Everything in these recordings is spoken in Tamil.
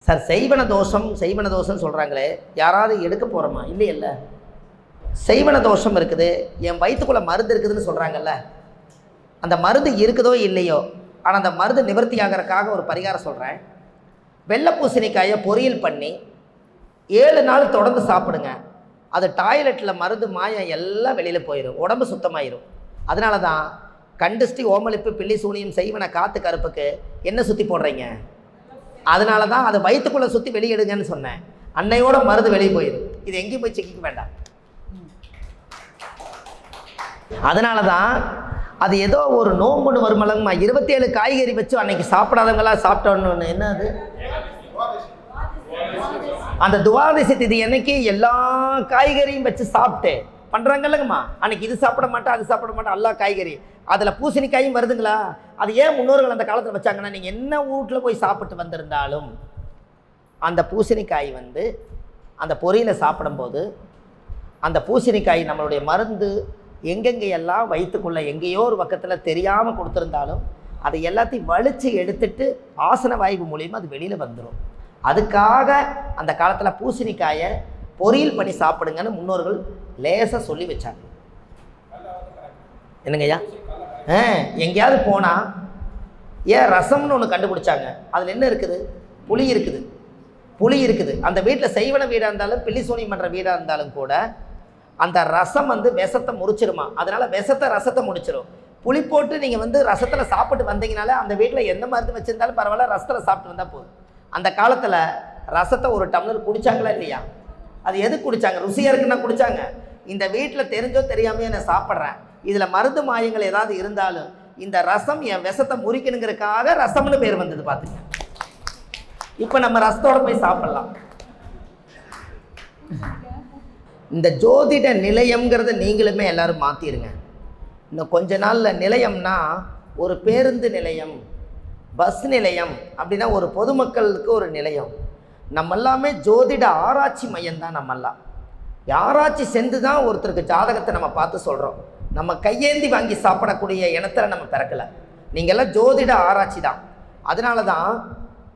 சார் செய்வன தோஷம் சொல்கிறாங்களே, யாராவது எடுக்க போகிறோமா? இல்லையில்ல. செய்வன தோஷம் இருக்குது, என் வயிற்றுக்குள்ளே மருந்து இருக்குதுன்னு சொல்கிறாங்கல்ல, அந்த மருந்து இருக்குதோ இல்லையோ, ஆனால் அந்த மருந்து நிவர்த்தி ஆகிறதுக்காக ஒரு பரிகாரம் சொல்கிறேன். வெள்ளை பூசணிக்காயை பொரியல் பண்ணி 7 நாள் தொடர்ந்து சாப்பிடுங்க. அது டாய்லெட்டில் மருந்து மாயம் எல்லாம் வெளியில் போயிடும், உடம்பு சுத்தமாயிரும். அதனால தான் கண்டிஷ்டி, ஓமளிப்பு, பில்லி சூனியம், செய்வன, காற்று, கருப்புக்கு என்ன சுற்றி போடுறீங்க? அதனால தான் அதை வயிற்றுக்குள்ளே சுற்றி வெளியிடுங்கன்னு சொன்னேன். அன்னையோட மருந்து வெளியே போயிடும், இது எங்கேயும் போய் சிக்கிக்க வேண்டாம். அதனால தான் அது ஏதோ ஒரு நோம்புன்னு வருமலங்கம்மா, 27 காய்கறி வச்சு அன்னைக்கு சாப்பிடாதவங்களாம் சாப்பிட்டோன்னு. என்ன அது? அந்த துவாதசி திதி அன்னைக்கு எல்லா காய்கறியும் வச்சு சாப்பிட்டு பண்ணுறாங்கல்லங்கம்மா. அன்னைக்கு இது சாப்பிட மாட்டேன், அது சாப்பிட மாட்டேன், எல்லா காய்கறி. அதில் பூசணிக்காயும் வருதுங்களா? அது ஏன் முன்னோர்கள் அந்த காலத்தில் வச்சாங்கன்னா, நீங்கள் என்ன வீட்டில் போய் சாப்பிட்டு வந்திருந்தாலும் அந்த பூசணிக்காய் அந்த பொரியலை சாப்பிடும்போது அந்த பூசணிக்காய் நம்மளுடைய மருந்து எங்கெங்கெல்லாம் வயிற்றுக்குள்ளே எங்கேயோ ஒரு பக்கத்தில் தெரியாமல் கொடுத்துருந்தாலும் அதை எல்லாத்தையும் வலித்து எடுத்துட்டு ஆசன வாய்வு மூலியமாக அது வெளியில் வந்துடும். அதுக்காக அந்த காலத்தில் பூசணிக்காயை பொரியல் பண்ணி சாப்பிடுங்கன்னு முன்னோர்கள் லேசாக சொல்லி வச்சாங்க. என்னங்கய்யா? எங்கேயாவது போனால் ஏன் ரசம்னு ஒன்று கண்டுபிடிச்சாங்க. அதில் என்ன இருக்குது? புளி இருக்குது. அந்த வீட்டில் செய்வன வீடாக இருந்தாலும் பில்லி சூனியம் பண்ணுற வீடாக இருந்தாலும் கூட அந்த ரசம் விஷத்தை முறிச்சிருமா. அதனால் ரசத்தை முடிச்சிடும். புளி போட்டு நீங்கள் ரசத்தில் சாப்பிட்டு வந்தீங்கனாலே அந்த வீட்டில் எந்த மருந்து வச்சுருந்தாலும் பரவாயில்ல, ரசத்தில் சாப்பிட்டு வந்தால் போதும். அந்த காலத்தில் ரசத்தை ஒரு டம்ளர் குடித்தாங்களா இல்லையா? அது எது குடித்தாங்க? ருசியாக இருக்குன்னா குடித்தாங்க. இந்த வீட்டில் தெரிஞ்சோ தெரியாமையோ நான் சாப்பிட்றேன், இதில் மருந்து மாயங்கள் ஏதாவது இருந்தாலும் இந்த ரசம் என் விஷத்தை முறிக்கணுங்கிறதுக்காக ரசம்னு பேர் வந்தது. பார்த்துங்க, இப்போ நம்ம ரசத்தோடு போய் சாப்பிட்லாம். இந்த ஜோதிட நிலையம்ங்கிறத நீங்களுமே எல்லோரும் மாற்றிடுங்க. இன்னும் கொஞ்ச நாளில் நிலையம்னா ஒரு பேருந்து நிலையம், பஸ் நிலையம், அப்படின்னா ஒரு பொதுமக்களுக்கு ஒரு நிலையம். நம்ம எல்லாமே ஜோதிட ஆராய்ச்சி மையம்தான். நம்மெல்லாம் ஆராய்ச்சி சென்று தான் ஒருத்தருக்கு ஜாதகத்தை நம்ம பார்த்து சொல்கிறோம். நம்ம கையேந்தி வாங்கி சாப்பிடக்கூடிய இனத்தில் நம்ம பிறக்கலை. நீங்கள்லாம் ஜோதிட ஆராய்ச்சி தான். அதனால தான்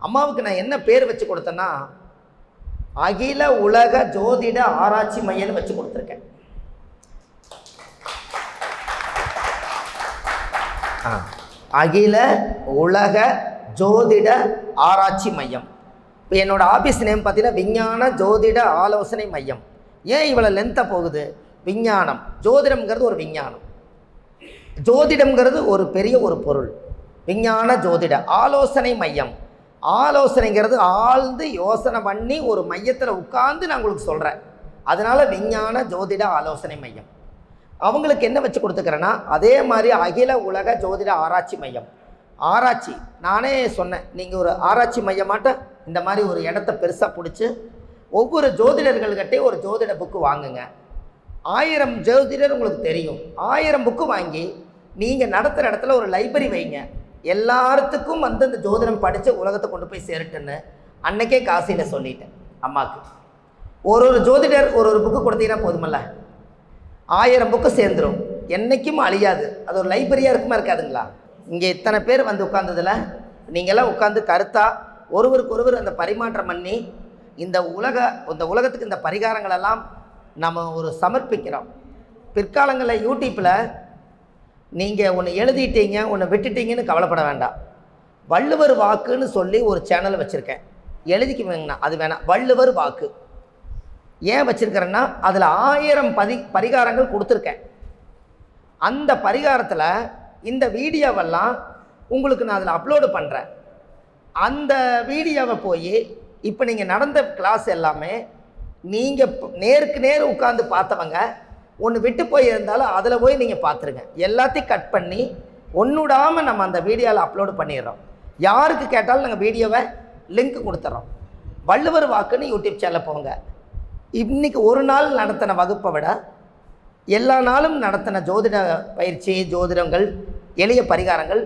அம்மாவுக்கு நான் என்ன பேர் வச்சு கொடுத்தேன்னா, அகில உலக ஜோதிட ஆராய்ச்சி மையம்னு வச்சு கொடுத்துருக்கேன். அகில உலக ஜோதிட ஆராய்ச்சி மையம். இப்போ என்னோட ஆஃபீஸ் நேம் பார்த்தீங்கன்னா விஞ்ஞான ஜோதிட ஆலோசனை மையம். ஏன் இவ்வளோ லென்த்தாக போகுது? விஞ்ஞானம், ஜோதிடம்ங்கிறது ஒரு விஞ்ஞானம், ஜோதிடம்ங்கிறது ஒரு பெரிய ஒரு பொருள். விஞ்ஞான ஜோதிட ஆலோசனை மையம், ஆலோசனைங்கிறது ஆழ்ந்து யோசனை பண்ணி ஒரு மையத்தில் உட்கார்ந்து நான் உங்களுக்கு சொல்கிறேன். அதனால் விஞ்ஞான ஜோதிட ஆலோசனை மையம். அவங்களுக்கு என்ன வச்சு கொடுத்துக்கிறேன்னா, அதே மாதிரி அகில உலக ஜோதிட ஆராய்ச்சி மையம். ஆராய்ச்சி நானே சொன்னேன், நீங்கள் ஒரு ஆராய்ச்சி மையமாட்ட இந்த மாதிரி ஒரு இடத்த பெருசாக பிடிச்சி ஒவ்வொரு ஜோதிடர்கள்கிட்டே ஒரு ஜோதிட புக்கு வாங்குங்க. 1000 ஜோதிடர் உங்களுக்கு தெரியும். 1000 புக்கு வாங்கி நீங்கள் நடத்துகிற இடத்துல ஒரு லைப்ரரி வைங்க. எல்லாத்துக்கும் இந்த ஜோதிடம் படித்து உலகத்தை கொண்டு போய் சேரட்டுன்னு அன்னைக்கே காசியில் சொல்லிட்டேன் அம்மாவுக்கு. ஒரு ஜோதிடர் ஒரு புக்கு கொடுத்தீங்கன்னா போதுமல்ல, 1000 புக்கு சேர்ந்துடும், என்றைக்கும் அழியாது. அது ஒரு லைப்ரரியாக இருக்குமா இருக்காதுங்களா? இங்கே இத்தனை பேர் உட்கார்ந்ததில் நீங்கள்லாம் உட்காந்து கருத்தாக ஒருவருக்கு ஒருவர் அந்த பரிமாற்றம் பண்ணி இந்த உலகத்துக்கு இந்த பரிகாரங்களெல்லாம் நம்ம ஒரு சமர்ப்பிக்கிறோம். பிற்காலங்களில் யூடியூப்பில் நீங்கள் ஒன்று எழுதிட்டீங்க ஒன்று விட்டுட்டீங்கன்னு கவலைப்பட வேண்டாம். வள்ளுவர் வாக்குன்னு சொல்லி ஒரு சேனல் வச்சுருக்கேன், எழுதிக்குவேங்கண்ணா. அது வேணாம், வள்ளுவர் வாக்கு ஏன் வச்சுருக்கிறேன்னா அதில் 1000 பரிகாரங்கள் கொடுத்துருக்கேன். அந்த பரிகாரத்தில் இந்த வீடியோவெல்லாம் உங்களுக்கு நான் அதில் அப்லோடு பண்ணுறேன். அந்த வீடியோவை போய் இப்போ நீங்கள் நடந்த கிளாஸ் எல்லாமே நீங்கள் நேருக்கு நேர் உட்காந்து பார்த்தவங்க ஒன்று விட்டு போய் இருந்தாலும் அதில் போய் நீங்கள் பார்த்துருங்க. எல்லாத்தையும் கட் பண்ணி ஒன்றுடாமல் நம்ம அந்த வீடியோவில் அப்லோடு பண்ணிடுறோம். யாருக்கு கேட்டாலும் நாங்கள் வீடியோவை லிங்க் கொடுத்துட்றோம். வள்ளுவர் வாக்குன்னு யூடியூப் சேனலில் போங்க. இன்றைக்கி ஒரு நாள் நடத்தின வகுப்பை விட எல்லா நாளும் நடத்தின ஜோதிட பயிற்சி, ஜோதிடங்கள், எளிய பரிகாரங்கள்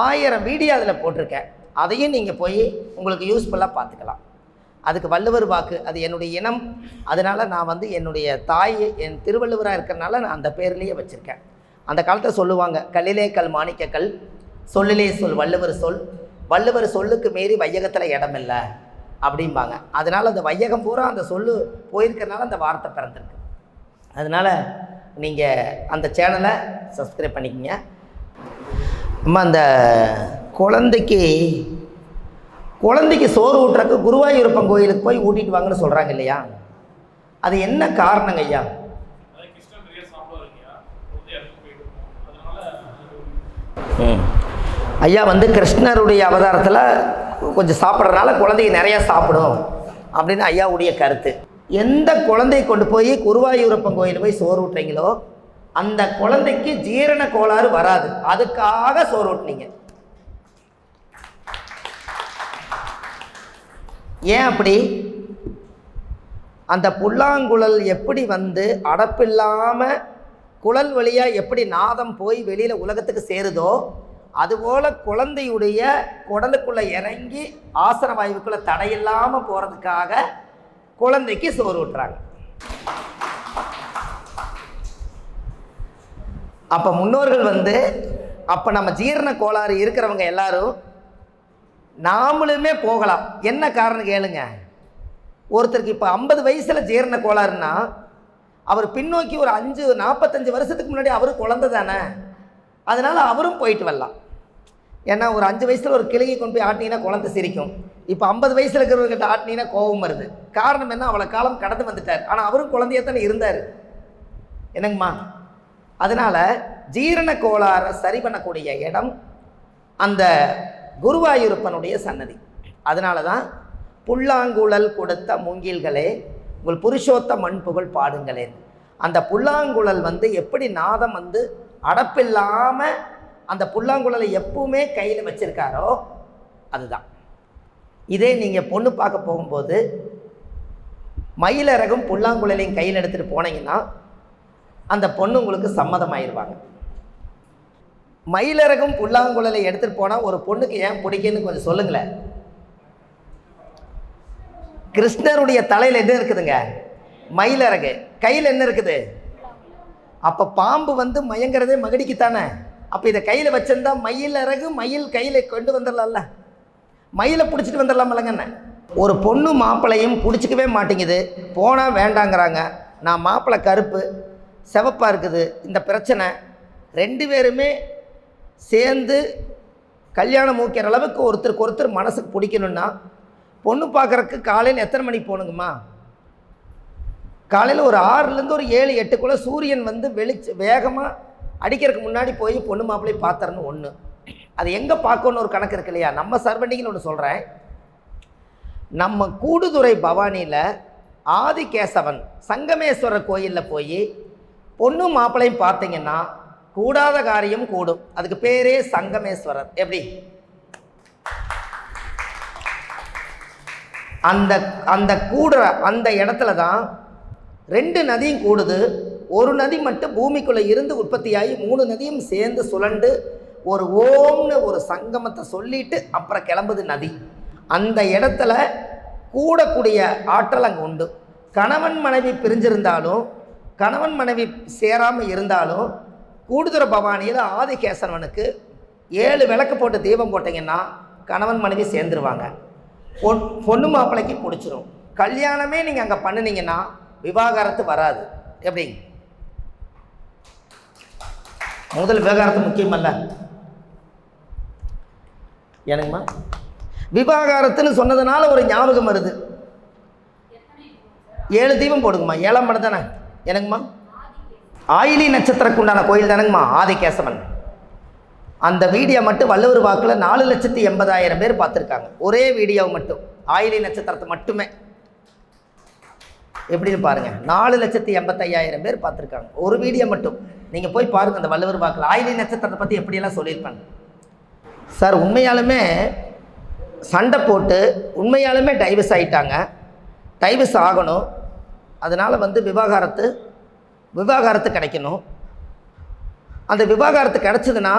1000 வீடியோ அதில் போட்டிருக்கேன். அதையும் நீங்கள் போய் உங்களுக்கு யூஸ்ஃபுல்லாக பார்த்துக்கலாம். அதுக்கு வள்ளுவர் வாக்கு அது என்னுடைய இனம். அதனால் நான் என்னுடைய தாய் என் திருவள்ளுவராக இருக்கிறனால நான் அந்த பேர்லேயே வச்சுருக்கேன். அந்த காலத்தில் சொல்லுவாங்க, கல்லிலே கல் மாணிக்க கல், சொல்லிலே சொல் வள்ளுவர் சொல், வள்ளுவர் சொல்லுக்கு மீறி வையகத்தில் இடமில்லை அப்படிம்பாங்க. அதனால் அந்த வையகம் பூரா அந்த சொல்லு போயிருக்கிறனால அந்த வார்த்தை பிறந்திருக்கு. அதனால் நீங்கள் அந்த சேனலை சப்ஸ்கிரைப் பண்ணிக்கோங்க. நம்ம அந்த குழந்தைக்கு சோறு ஊட்டுறக்கு குருவாயூரப்பன் கோயிலுக்கு போய் ஊட்டிட்டு வாங்கன்னு சொல்கிறாங்க இல்லையா? அது என்ன காரணங்க ஐயா? ஐயா வந்து கிருஷ்ணருடைய அவதாரத்தில் கொஞ்சம் சாப்பிட்றதுனால குழந்தைங்க நிறையா சாப்பிடும் அப்படின்னு ஐயாவுடைய கருத்து. எந்த குழந்தையை கொண்டு போய் குருவாயூரப்பன் கோயில் போய் சோறு ஊட்டுறீங்களோ அந்த குழந்தைக்கு ஜீரண கோளாறு வராது. அதுக்காக சோறு ஊட்டினீங்க. ஏன் அப்படி? அந்த புல்லாங்குழல் எப்படி வந்து அடப்பில்லாமல் குழல் வழியாக எப்படி நாதம் போய் வெளியில் உலகத்துக்கு சேருதோ அதுபோல் குழந்தையுடைய குடலுக்குள்ளே இறங்கி ஆசன வாயுக்குள்ளே தடையில்லாமல் போகிறதுக்காக குழந்தைக்கு சோறு ஊட்டுறாங்க. அப்போ முன்னோர்கள் வந்து அப்போ நம்ம ஜீரண கோளாறு இருக்கிறவங்க எல்லாரும் நாமளுமே போகலாம். என்ன காரணம் கேளுங்க. ஒருத்தருக்கு இப்போ 50 வயசில் ஜீரண கோளாறுன்னா அவர் பின்னோக்கி ஒரு 45 வருஷத்துக்கு முன்னாடி அவரும் குழந்தை தானே, அதனால் அவரும் போயிட்டு வரலாம். ஏன்னா ஒரு 5 வயசில் ஒரு கிளியை கொண்டு போய் ஆட்டினீங்கன்னா குழந்தை சிரிக்கும். இப்போ 50 வயசில் இருக்கிறவர்கிட்ட ஆட்டினீங்கன்னா கோபம் வருது. காரணம் என்ன? அவ்வளோ காலம் கடந்து வந்துட்டார். ஆனால் அவரும் குழந்தையத்தானே இருந்தார். என்னங்கம்மா? அதனால் ஜீரண கோளாறை சரி பண்ணக்கூடிய இடம் அந்த குருவாயூரப்பனுடைய சன்னதி. அதனால தான் புல்லாங்குழல் கொடுத்த மூங்கில்களே உங்கள் புருஷோத்த மண்புகழ் பாடுங்களேன். அந்த புல்லாங்குழல் வந்து எப்படி நாதம் வந்து அடப்பில்லாமல் அந்த புல்லாங்குழலை எப்பவுமே கையில் வச்சுருக்காரோ அதுதான். இதே நீங்கள் பொண்ணு பார்க்க போகும்போது மயிலரகும் புல்லாங்குழலையும் கையில் எடுத்துகிட்டு போனீங்கன்னா அந்த பொண்ணு உங்களுக்கு சம்மதமாயிருவாங்க. மயிலரகும் புல்லாங்குழலை எடுத்துகிட்டு போனால் ஒரு பொண்ணுக்கு ஏன் பிடிக்குன்னு கொஞ்சம் சொல்லுங்களேன். கிருஷ்ணருடைய தலையில் என்ன இருக்குதுங்க? மயிலரகு. கையில் என்ன இருக்குது? அப்போ பாம்பு வந்து மயங்கிறதே மகிடிக்குத்தானே. அப்போ இதை கையில் வச்சிருந்தா மயிலரகு மயில் கையில் கொண்டு வந்துடலாம்ல, மயிலை பிடிச்சிட்டு வந்துடலாமல்லங்கண்ணே. ஒரு பொண்ணு மாப்பிள்ளையும் பிடிச்சிக்கவே மாட்டேங்குது, போனால் வேண்டாங்கிறாங்க. நான் மாப்பிள்ளை கருப்பு சிவப்பாக இருக்குது, இந்த பிரச்சனை. 2 பேருமே சேர்ந்து கல்யாணம் மூக்கிற அளவுக்கு ஒருத்தருக்கு ஒருத்தர் மனசுக்கு பிடிக்கணுன்னா பொண்ணு பார்க்குறக்கு காலையில் எத்தனை மணிக்கு போகணுங்கம்மா? காலையில் ஒரு 6லேருந்து ஒரு 7-8க்குள்ளே சூரியன் வந்து வேகமாக அடிக்கிறதுக்கு முன்னாடி போய் பொண்ணு மாப்பிள்ளை பார்த்துறன்னு ஒன்று. அது எங்கே பார்க்கணுன்னு ஒரு கணக்கு இருக்கு இல்லையா? நம்ம சர்வண்டிங்கன்னு ஒன்று சொல்கிறேன். நம்ம கூடுதுறை பவானியில் ஆதிகேசவன் சங்கமேஸ்வரர் கோயிலில் போய் பொண்ணு மாப்பிள்ளையும் பார்த்தீங்கன்னா கூடாத காரியம் கூடும். அதுக்கு பேரே சங்கமேஸ்வரர். எப்படி? அந்த கூடுற அந்த இடத்துல தான் 2 நதியும் கூடுது. ஒரு நதி மட்டும் பூமிக்குள்ளே இருந்து உற்பத்தியாகி 3 நதியும் சேர்ந்து சுழண்டு ஒரு ஓம்னு ஒரு சங்கமத்தை சொல்லிட்டு அப்புறம் கிளம்புது நதி. அந்த இடத்துல கூடக்கூடிய ஆற்றல் அங்கே உண்டு. கணவன் மனைவி பிரிஞ்சிருந்தாலும் கணவன் மனைவி சேராமல் இருந்தாலும் கூடுதுறை பவானியில் ஆதிகேசவனுக்கு 7 விளக்கு போட்டு தீபம் போட்டிங்கன்னா கணவன் மனைவி சேர்ந்துருவாங்க. பொண்ணு மாப்பிள்ளைக்கு பிடிச்சிரும். கல்யாணமே நீங்கள் அங்கே பண்ணினீங்கன்னா விவாகரத்து வராது. எப்படி? முதல் விவாகரத்து முக்கியமல்ல எனக்குமா? விவாகரத்துன்னு சொன்னதுனால ஒரு ஞாபகம் வருது. 7 தீபம் போடுங்கம்மா. 7ஆம் படம் தானே எனக்குமா? ஆயிலி நட்சத்திரக்கு உண்டான கோயில் தானேங்கம்மா ஆதிகேசவன். அந்த வீடியோ மட்டும் வள்ளுவர் வாக்கில் 4,80,000 பேர் பார்த்துருக்காங்க. ஒரே வீடியோ மட்டும் ஆயிலி நட்சத்திரத்தை மட்டுமே. எப்படின்னு பாருங்கள், 4,85,000 பேர் பார்த்துருக்காங்க ஒரு வீடியோ மட்டும். நீங்கள் போய் பாருங்கள் அந்த வள்ளுவர் வாக்கில் ஆயிலி நட்சத்திரத்தை பற்றி எப்படியெல்லாம் சொல்லியிருப்பாங்க. சார் உண்மையாலுமே சண்டை போட்டு உண்மையாலுமே டைவர்ஸ் ஆகிட்டாங்க. டைவர்ஸ் ஆகணும். அதனால் வந்து விவாகரத்து கிடைக்கணும். அந்த விவாகரத்து கிடச்சிதுன்னா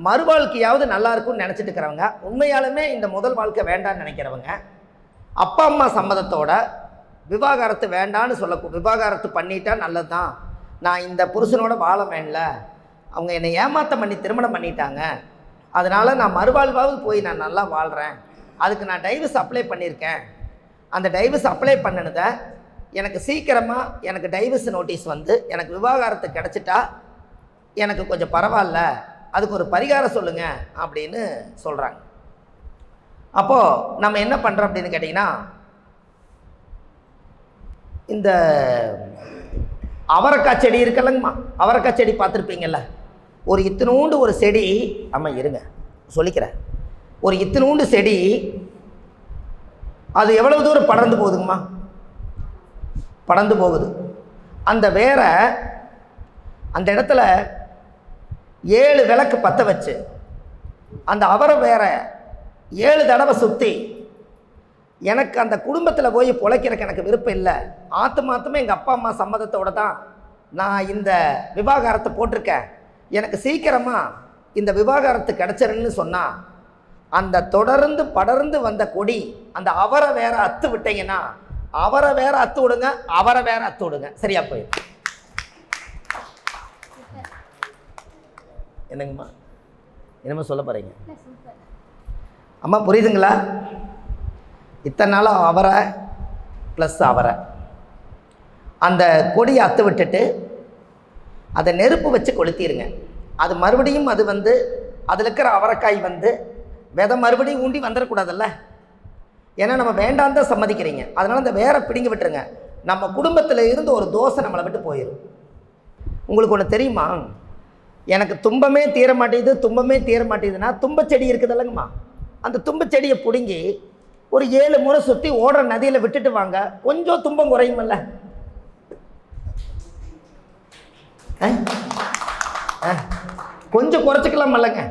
மறுவாழ்க்கையாவது நல்லா இருக்கும்னு நினச்சிட்டு இருக்கிறவங்க, உண்மையாலுமே இந்த முதல் வாழ்க்கை வேண்டான்னு நினைக்கிறவங்க, அப்பா அம்மா சம்மதத்தோட விவாகரத்து வேண்டான்னு விவாகரத்து பண்ணிட்டா நல்லது தான், நான் இந்த புருஷனோட வாழ வேண்டல, அவங்க என்னை ஏமாற்றம் பண்ணி திருமணம் பண்ணிட்டாங்க, அதனால் நான் மறுவாழ்வாவது போய் நான் நல்லா வாழ்கிறேன், அதுக்கு நான் டைவர்ஸ் அப்ளை பண்ணியிருக்கேன் அந்த டைவர்ஸ் அப்ளை பண்ணினதை எனக்கு சீக்கிரமாக எனக்கு டைவர்ஸ் நோட்டீஸ் வந்து எனக்கு விவாகரத்து கிடச்சிட்டா எனக்கு கொஞ்சம் பரவாயில்ல, அதுக்கு ஒரு பரிகாரம் சொல்லுங்கள் அப்படின்னு சொல்கிறாங்க. அப்போது நம்ம என்ன பண்ணுறோம் அப்படின்னு கேட்டிங்கன்னா, இந்த அவரைக்காய் செடி இருக்குல்லங்கம்மா, அவரைக்காய் செடி பார்த்துருப்பீங்கள்ல, ஒரு இத்தினூண்டு ஒரு செடி, ஆமாம் இருங்க சொல்லிக்கிறேன், ஒரு இத்தினூண்டு செடி அது எவ்வளவு தூரம் படர்ந்து போகுதுங்கம்மா, படர்ந்து போகுது. அந்த வேரை அந்த இடத்துல 7 விளக்கு பற்ற வச்சு அந்த அவரை வேற 7 தடவை சுற்றி, எனக்கு அந்த குடும்பத்தில் போய் பொழைக்கிறக்கு எனக்கு விருப்பம் இல்லை, ஆத்துமாத்தமே எங்கள் அப்பா அம்மா சம்மதத்தோடு தான் நான் இந்த விவாகரத்தை போட்டிருக்கேன், எனக்கு சீக்கிரமாக இந்த விவாகரத்து கிடச்சிருன்னு சொன்னால், அந்த தொடர்ந்து படர்ந்து வந்த கொடி அந்த அவரை வேற அத்து விட்டீங்கன்னா, அவரை வேற அத்து விடுங்க, அவரை வேற அத்து விடுங்க, சரியா போயிடும். என்னங்கம்மா என்னமோ சொல்ல போகிறீங்க அம்மா, புரியுதுங்களா? இத்தனை நாளாக அவரை ப்ளஸ் அவரை அந்த கொடியை அத்து விட்டுட்டு அதை நெருப்பு வச்சு கொளுத்திடுங்க. அது மறுபடியும் அது வந்து அதில் இருக்கிற அவரைக்காய் வந்து விதை மறுபடியும் ஊண்டி வந்துடக்கூடாதுல்ல, ஏன்னா நம்ம வேண்டாம் தான் சம்மதிக்கிறீங்க. அதனால் அந்த வேரை பிடிங்கி விட்டுருங்க. நம்ம குடும்பத்தில் இருந்து ஒரு தோசை நம்மளை விட்டு போயிடும். உங்களுக்கு ஒன்று தெரியுமா, எனக்கு துன்பமே தீர மாட்டேங்குது, துன்பமே தீர மாட்டேங்குதுன்னா தும்பச்செடி இருக்குது இல்லைங்கம்மா, அந்த தும்பச்செடியை பிடுங்கி ஒரு 7 முறை சுற்றி ஓடுற நதியில் விட்டுட்டு வாங்க, கொஞ்சம் துன்பம் குறையுமில்ல. கொஞ்சம் குறைச்சிக்கலாம் இல்லைங்க.